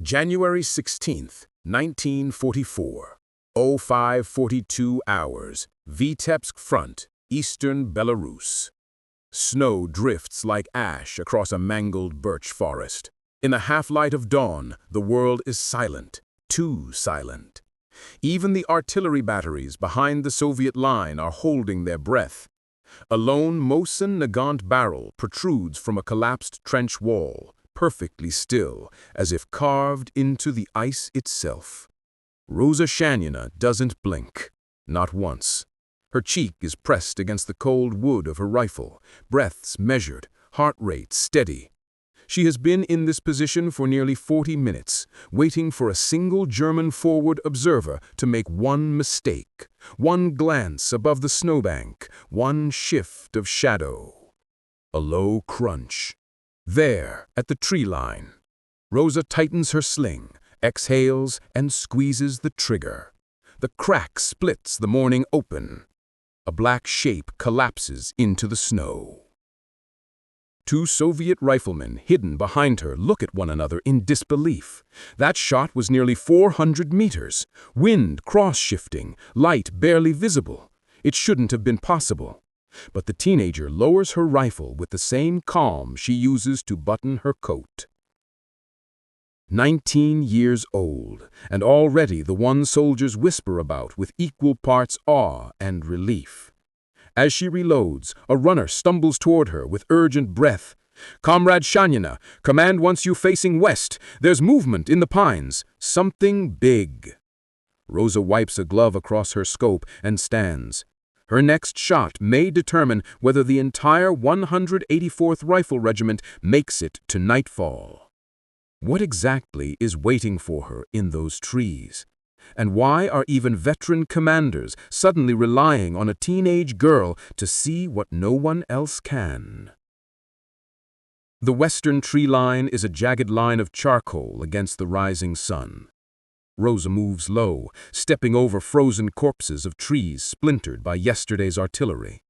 January 16th, 1944. 05:42 hours, Vitebsk Front, Eastern Belarus. Snow drifts like ash across a mangled birch forest. In the half-light of dawn, the world is silent, too silent. Even the artillery batteries behind the Soviet line are holding their breath. A lone Mosin-Nagant barrel protrudes from a collapsed trench wall, perfectly still, as if carved into the ice itself. Rosa Shanyina doesn't blink, not once. Her cheek is pressed against the cold wood of her rifle, breaths measured, heart rate steady. She has been in this position for nearly 40 minutes, waiting for a single German forward observer to make one mistake, one glance above the snowbank, one shift of shadow. A low crunch. There, at the tree line. Rosa tightens her sling, exhales, and squeezes the trigger. The crack splits the morning open. A black shape collapses into the snow. Two Soviet riflemen hidden behind her look at one another in disbelief. That shot was nearly 400 meters. Wind cross-shifting, light barely visible. It shouldn't have been possible. But the teenager lowers her rifle with the same calm she uses to button her coat. 19 years old, and already the one soldiers whisper about with equal parts awe and relief. As she reloads, a runner stumbles toward her with urgent breath. "Comrade Shanyina, command wants you facing west. There's movement in the pines. Something big." Rosa wipes a glove across her scope and stands. Her next shot may determine whether the entire 184th Rifle Regiment makes it to nightfall. What exactly is waiting for her in those trees? And why are even veteran commanders suddenly relying on a teenage girl to see what no one else can? The western tree line is a jagged line of charcoal against the rising sun. Rosa moves low, stepping over frozen corpses of trees splintered by yesterday's artillery.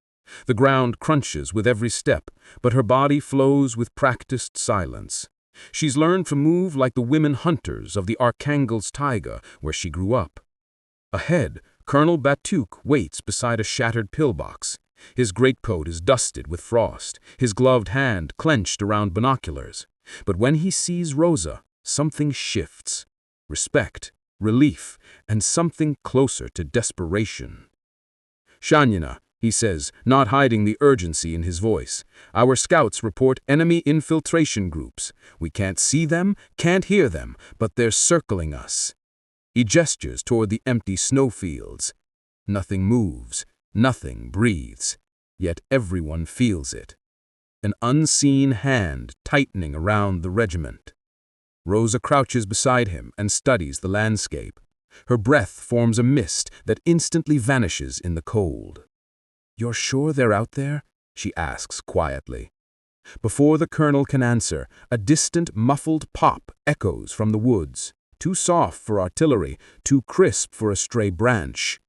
The ground crunches with every step, but her body flows with practiced silence. She's learned to move like the women hunters of the Arkhangelsk taiga where she grew up. Ahead, Colonel Batuk waits beside a shattered pillbox. His greatcoat is dusted with frost, his gloved hand clenched around binoculars. But when he sees Rosa, something shifts. Respect, relief, and something closer to desperation. "Shanyina," he says, not hiding the urgency in his voice. "Our scouts report enemy infiltration groups. We can't see them, can't hear them, but they're circling us." He gestures toward the empty snowfields. Nothing moves, nothing breathes, yet everyone feels it. An unseen hand tightening around the regiment. Rosa crouches beside him and studies the landscape. Her breath forms a mist that instantly vanishes in the cold. "You're sure they're out there?" she asks quietly. Before the colonel can answer, a distant, muffled pop echoes from the woods, too soft for artillery, too crisp for a stray branch.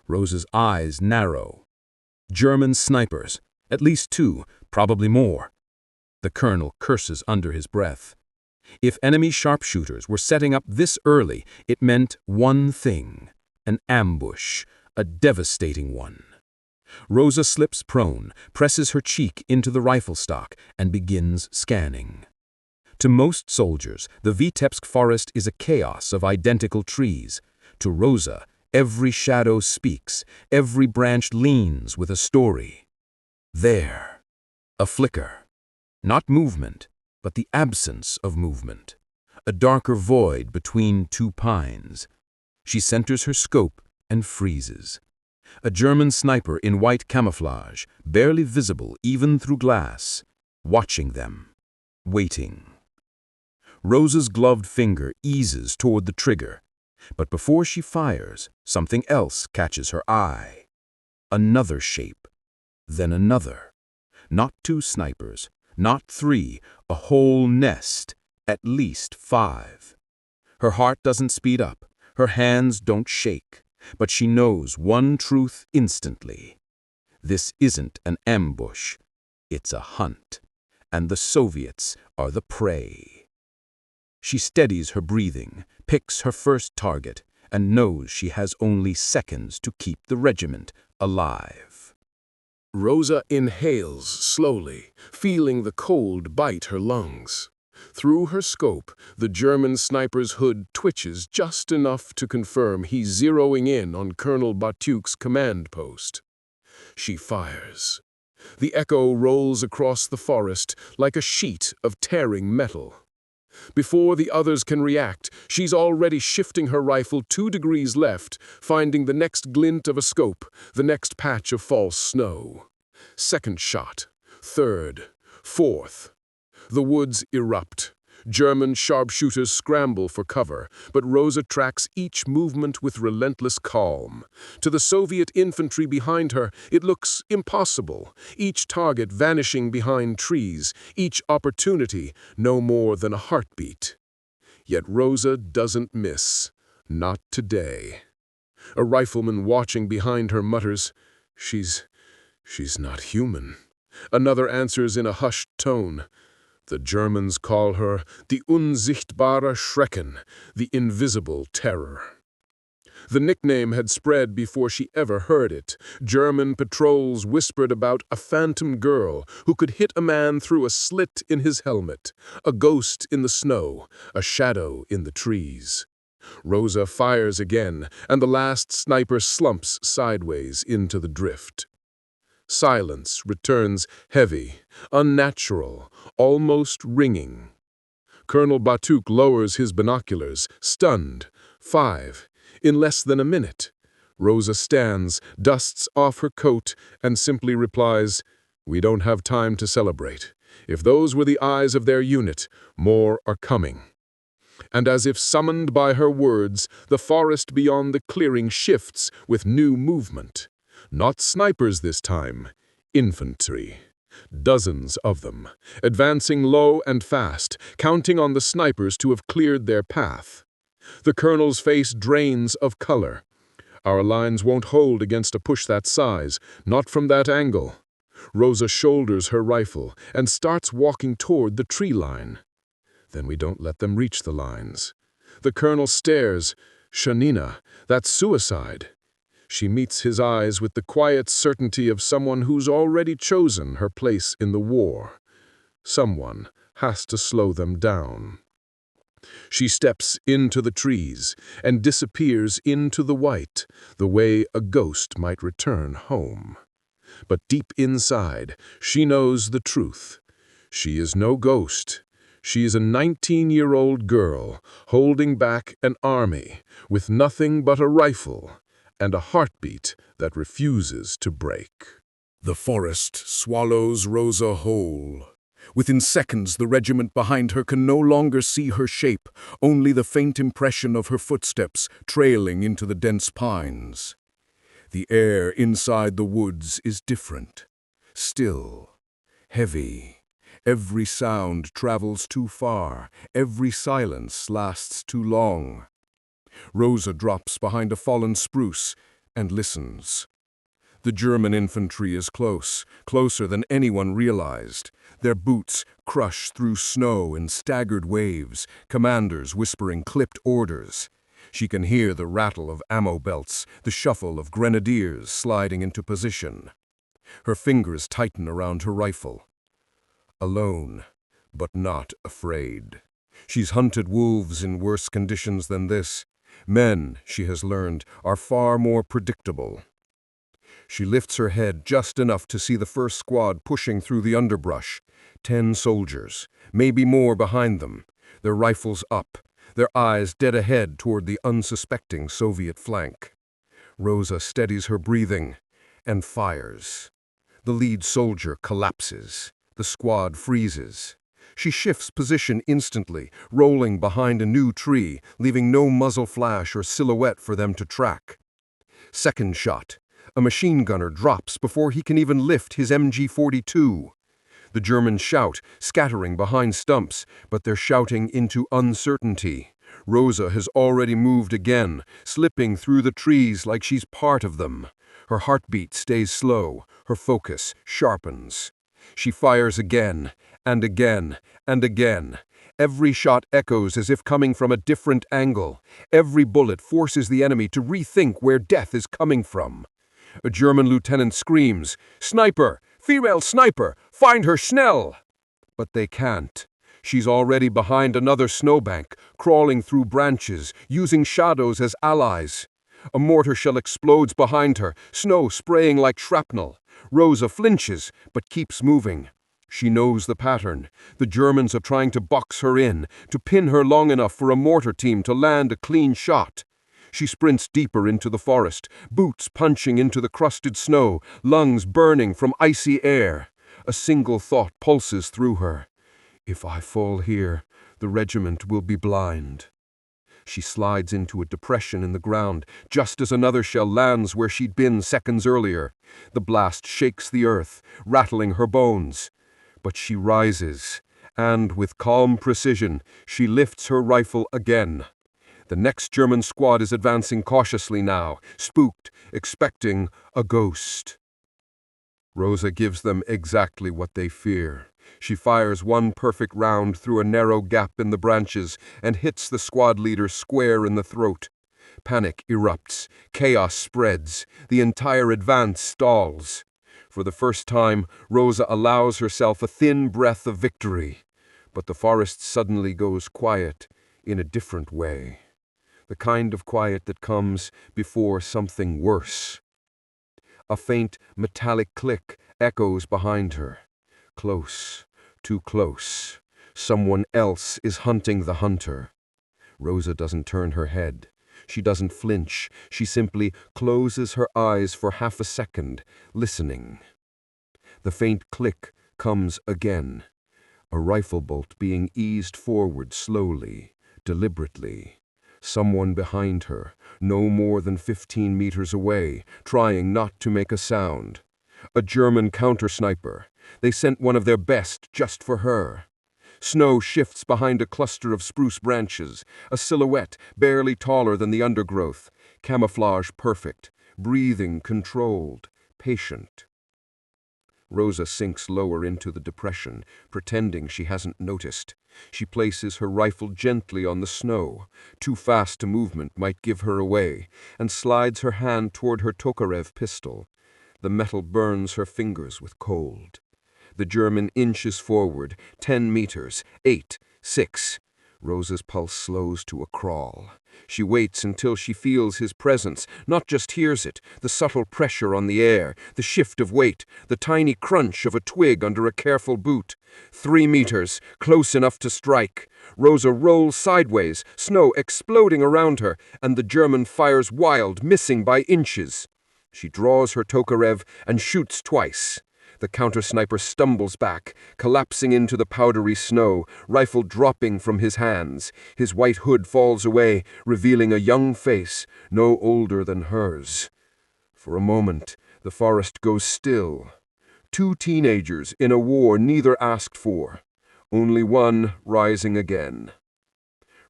Rosa's eyes narrow. German snipers, at least two, probably more. The colonel curses under his breath. If enemy sharpshooters were setting up this early, it meant one thing: an ambush, a devastating one. Rosa slips prone, presses her cheek into the rifle stock, and begins scanning. To most soldiers, the Vitebsk forest is a chaos of identical trees. To Rosa, every shadow speaks, every branch leans with a story. There, a flicker. Not movement, but the absence of movement. A darker void between two pines. She centers her scope and freezes. A German sniper in white camouflage, barely visible even through glass, watching them, waiting. Rosa's gloved finger eases toward the trigger, but before she fires, something else catches her eye. Another shape, then another. Not two snipers, not three, a whole nest, at least 5. Her heart doesn't speed up, her hands don't shake, but she knows one truth instantly. This isn't an ambush, it's a hunt, and the Soviets are the prey. She steadies her breathing, picks her first target, and knows she has only seconds to keep the regiment alive. Rosa inhales slowly, feeling the cold bite her lungs. Through her scope, the German sniper's hood twitches just enough to confirm he's zeroing in on Colonel Batuk's command post. She fires. The echo rolls across the forest like a sheet of tearing metal. Before the others can react, she's already shifting her rifle 2 degrees left, finding the next glint of a scope, the next patch of false snow. Second shot, third, fourth. The woods erupt. German sharpshooters scramble for cover, but Rosa tracks each movement with relentless calm. To the Soviet infantry behind her, it looks impossible, each target vanishing behind trees, each opportunity no more than a heartbeat. Yet Rosa doesn't miss. Not today. A rifleman watching behind her mutters, She's not human." Another answers in a hushed tone. The Germans call her the unsichtbare Schrecken, the invisible terror. The nickname had spread before she ever heard it. German patrols whispered about a phantom girl who could hit a man through a slit in his helmet, a ghost in the snow, a shadow in the trees. Rosa fires again, and the last sniper slumps sideways into the drift. Silence returns heavy, unnatural, almost ringing. Colonel Batuk lowers his binoculars, stunned. 5. In less than a minute. Rosa stands, dusts off her coat, and simply replies, "We don't have time to celebrate. If those were the eyes of their unit, more are coming." And as if summoned by her words, the forest beyond the clearing shifts with new movement. Not snipers this time, infantry. Dozens of them, advancing low and fast, counting on the snipers to have cleared their path. The colonel's face drains of color. Our lines won't hold against a push that size, not from that angle. Rosa shoulders her rifle and starts walking toward the tree line. Then we don't let them reach the lines. The colonel stares. "Shanina, that's suicide." She meets his eyes with the quiet certainty of someone who's already chosen her place in the war. Someone has to slow them down. She steps into the trees and disappears into the white, the way a ghost might return home. But deep inside, she knows the truth. She is no ghost. She is a 19-year-old girl holding back an army with nothing but a rifle and a heartbeat that refuses to break. The forest swallows Rosa whole. Within seconds, the regiment behind her can no longer see her shape, only the faint impression of her footsteps trailing into the dense pines. The air inside the woods is different, still, heavy. Every sound travels too far, every silence lasts too long. Rosa drops behind a fallen spruce and listens. The German infantry is close, closer than anyone realized. Their boots crush through snow in staggered waves, commanders whispering clipped orders. She can hear the rattle of ammo belts, the shuffle of grenadiers sliding into position. Her fingers tighten around her rifle. Alone, but not afraid. She's hunted wolves in worse conditions than this. Men, she has learned, are far more predictable. She lifts her head just enough to see the first squad pushing through the underbrush. 10 soldiers, maybe more behind them, their rifles up, their eyes dead ahead toward the unsuspecting Soviet flank. Rosa steadies her breathing and fires. The lead soldier collapses. The squad freezes. She shifts position instantly, rolling behind a new tree, leaving no muzzle flash or silhouette for them to track. Second shot. A machine gunner drops before he can even lift his MG-42. The Germans shout, scattering behind stumps, but they're shouting into uncertainty. Rosa has already moved again, slipping through the trees like she's part of them. Her heartbeat stays slow, her focus sharpens. She fires again, and again, and again. Every shot echoes as if coming from a different angle. Every bullet forces the enemy to rethink where death is coming from. A German lieutenant screams, "Sniper! Female sniper! Find her, schnell!" But they can't. She's already behind another snowbank, crawling through branches, using shadows as allies. A mortar shell explodes behind her, snow spraying like shrapnel. Rosa flinches, but keeps moving. She knows the pattern. The Germans are trying to box her in, to pin her long enough for a mortar team to land a clean shot. She sprints deeper into the forest, boots punching into the crusted snow, lungs burning from icy air. A single thought pulses through her. If I fall here, the regiment will be blind. She slides into a depression in the ground, just as another shell lands where she'd been seconds earlier. The blast shakes the earth, rattling her bones. But she rises, and with calm precision, she lifts her rifle again. The next German squad is advancing cautiously now, spooked, expecting a ghost. Rosa gives them exactly what they fear. She fires one perfect round through a narrow gap in the branches and hits the squad leader square in the throat. Panic erupts. Chaos spreads. The entire advance stalls. For the first time, Rosa allows herself a thin breath of victory. But the forest suddenly goes quiet in a different way. The kind of quiet that comes before something worse. A faint metallic click echoes behind her. Close, too close. Someone else is hunting the hunter. Rosa doesn't turn her head. She doesn't flinch. She simply closes her eyes for half a second, listening. The faint click comes again. A rifle bolt being eased forward slowly, deliberately. Someone behind her, no more than 15 meters away, trying not to make a sound. A German counter-sniper. They sent one of their best just for her. Snow shifts behind a cluster of spruce branches, a silhouette barely taller than the undergrowth, camouflage perfect, breathing controlled, patient. Rosa sinks lower into the depression, pretending she hasn't noticed. She places her rifle gently on the snow, too fast a movement might give her away, and slides her hand toward her Tokarev pistol. The metal burns her fingers with cold. The German inches forward, 10 meters, 8, 6. Rosa's pulse slows to a crawl. She waits until she feels his presence, not just hears it, the subtle pressure on the air, the shift of weight, the tiny crunch of a twig under a careful boot. 3 meters, close enough to strike. Rosa rolls sideways, snow exploding around her, and the German fires wild, missing by inches. She draws her Tokarev and shoots twice. The counter-sniper stumbles back, collapsing into the powdery snow, rifle dropping from his hands. His white hood falls away, revealing a young face, no older than hers. For a moment, the forest goes still. 2 teenagers in a war neither asked for. Only one rising again.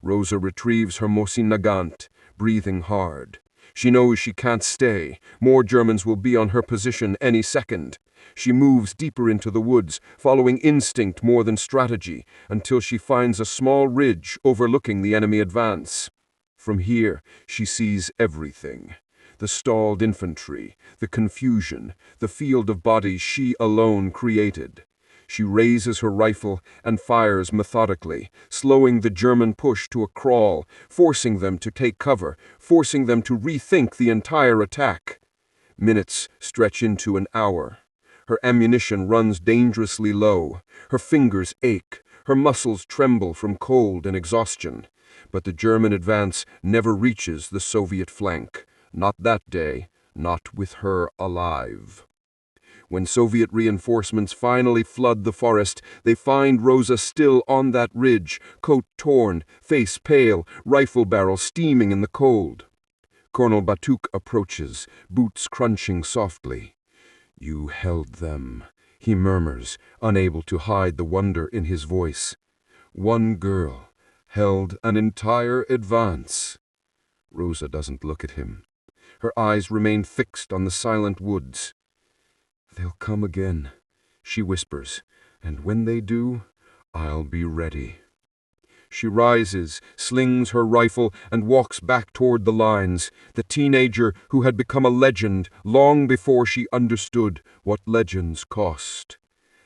Rosa retrieves her Mosin Nagant, breathing hard. She knows she can't stay. More Germans will be on her position any second. She moves deeper into the woods, following instinct more than strategy, until she finds a small ridge overlooking the enemy advance. From here, she sees everything. The stalled infantry, the confusion, the field of bodies she alone created. She raises her rifle and fires methodically, slowing the German push to a crawl, forcing them to take cover, forcing them to rethink the entire attack. Minutes stretch into an hour. Her ammunition runs dangerously low. Her fingers ache. Her muscles tremble from cold and exhaustion. But the German advance never reaches the Soviet flank. Not that day, not with her alive. When Soviet reinforcements finally flood the forest, they find Rosa still on that ridge, coat torn, face pale, rifle barrel steaming in the cold. Colonel Batuk approaches, boots crunching softly. "You held them," he murmurs, unable to hide the wonder in his voice. "One girl held an entire advance." Rosa doesn't look at him. Her eyes remain fixed on the silent woods. "They'll come again," she whispers, "and when they do, I'll be ready." She rises, slings her rifle, and walks back toward the lines, the teenager who had become a legend long before she understood what legends cost.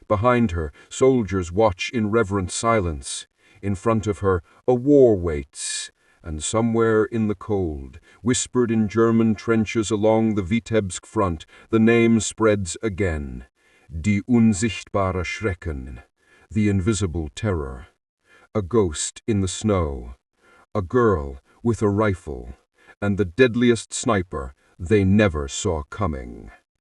Behind her, soldiers watch in reverent silence. In front of her, a war waits. And somewhere in the cold, whispered in German trenches along the Vitebsk front, the name spreads again. Die unsichtbare Schrecken, the invisible terror. A ghost in the snow, a girl with a rifle, and the deadliest sniper they never saw coming.